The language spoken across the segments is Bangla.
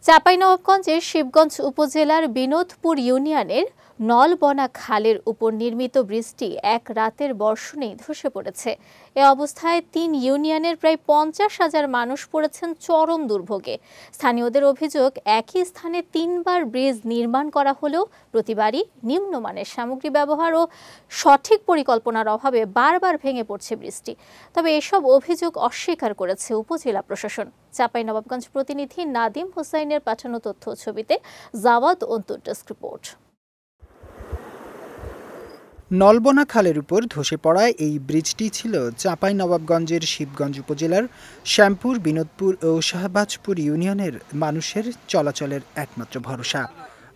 চাঁপাইনবাবগঞ্জের শিবগঞ্জ উপজেলার বিনোদপুর ইউনিয়নের নলবনা খালের উপর নির্মিত ব্রিজটি এক রাতের বর্ষণেই ধসে পড়েছে। এ অবস্থায় ৩ ইউনিয়নের প্রায় ৫০,০০০ মানুষ পড়েছেন চরম দুর্ভোগে। স্থানীয়দের অভিযোগ, একই স্থানে ৩বার ব্রিজ নির্মাণ করা হলেও প্রতিবারই নিম্নমানের সামগ্রী ব্যবহার ও সঠিক পরিকল্পনার অভাবে বারবার ভেঙে পড়ছে ব্রিজটি। তবে এসব অভিযোগ অস্বীকার করেছে উপজেলা প্রশাসন। চাঁপাইনবাবগঞ্জ প্রতিনিধি নাদিম হোসাইনের পাঠানো তথ্য ছবিতে জাওয়াদ অন্তুর ডেস্ক রিপোর্ট। নলবনা খালের উপর ধসে পড়ায় এই ব্রিজটি ছিল চাঁপাইনবাবগঞ্জের শিবগঞ্জ উপজেলার শ্যামপুর, বিনোদপুর ও শাহবাজপুর ইউনিয়নের মানুষের চলাচলের একমাত্র ভরসা।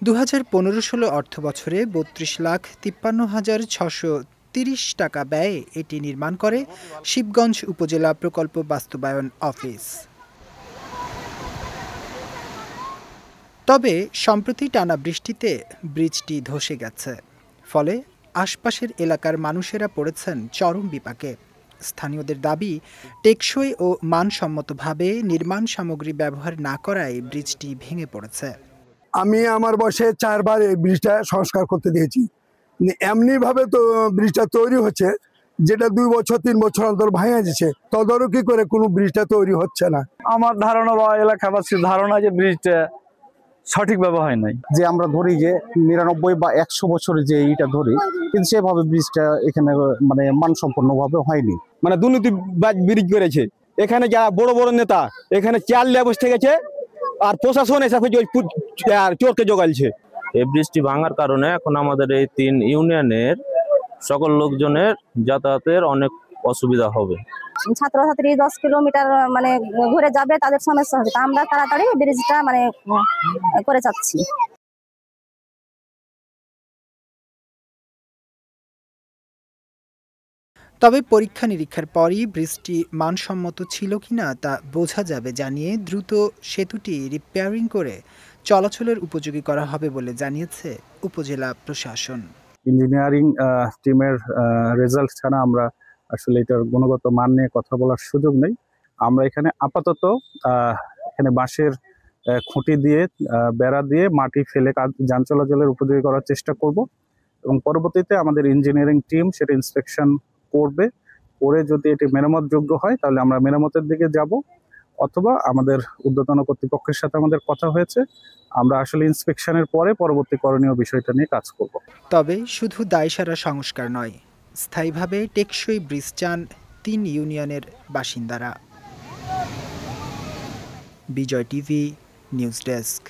2015-16 অর্থ বছরে 32,53,630 টাকা ব্যয়ে এটি নির্মাণ করে শিবগঞ্জ উপজেলা প্রকল্প বাস্তবায়ন অফিস। তবে সম্প্রতি টানা বৃষ্টিতে ব্রিজটি ধসে গেছে, ফলে আশপাশের এলাকার মানুষেরা পড়েছেন চরম বিপাকে। স্থানীয়দের দাবি, টেকসই ও মানসম্মতভাবে নির্মাণ সামগ্রী ব্যবহার না করায় ব্রিজটি ভেঙে পড়েছে। আমি আমার বয়সে 4 বার এই ব্রিজটা সংস্কার করতে দিয়েছি। এমনিভাবে তো ব্রিজটা তৈরি হচ্ছে, যেটা 2 বছর 3 বছর অন্তর ভেঙে যাচ্ছে, তদারকি করে কোনো ব্রিজটা তৈরি হচ্ছে না। আমার ধারণা বা এলাকাবাসীর ধারণা যে ব্রিজটা সঠিকভাবে হয় নাই। যে আমরা ধরি যে 99 বা 100 বছরের যে এইটা ধরি, কিন্তু সেভাবে ব্রিজটা এখানে মানে মানসম্পন্নভাবে হয়নি। মানে দুর্নীতি ব্রিজ করেছে। এখানে যা বড় বড় নেতা এখানে চেয়ার লিয়ে বসে গেছে, আর প্রশাসন এসে চোরকে জোগালছে। এই ব্রিজটি ভাঙার কারণে এখন আমাদের এই 3 ইউনিয়নের সকল লোকজনের যাতায়াতের অনেক অসুবিধা হবে। ছাত্রছাত্রী 10 কিলোমিটার মানে ঘুরে যাবে, তাদের সমস্যা হবে। আমরা তাড়াতাড়ি ব্রিজটা মানে করে যাচ্ছি। তবে পরীক্ষা নিরীক্ষার পরই ব্রিজটি মানসম্মত ছিল কিনা তা বোঝা যাবে জানিয়ে দ্রুত সেতুটি রিপেয়ারিং করে চলাচলের উপযোগী করা হবে বলে জানিয়েছে উপজেলা প্রশাসন। ইঞ্জিনিয়ারিং টিমের রেজাল্ট ছাড়া আমরা আসলে এটার গুণগত মান নিয়ে কথা বলার সুযোগ নেই। আমরা এখানে আপাতত এখানে বাঁশের খুঁটি দিয়ে বেড়া দিয়ে মাটি ফেলে যান চলাচলের উপযোগী করার চেষ্টা করব, এবং পরবর্তীতে আমাদের ইঞ্জিনিয়ারিং টিম সেটা ইন্সপেকশন করবে। করে যদি এটি মেরামতযোগ্য হয় তাহলে আমরা মেরামতের দিকে যাব, অথবা আমাদের ঊর্ধ্বতন কর্তৃপক্ষের সাথে আমাদের কথা হয়েছে, আমরা আসলে ইন্সপেকশনের পরে পরবর্তী করণীয় বিষয়টা নিয়ে কাজ করব। তবে শুধু দায়সারা সংস্কার নয়, স্থায়ীভাবে টেকসই ব্রিজ চান 3 ইউনিয়নের বাসিন্দারা। বিজয় টিভি নিউজ ডেস্ক।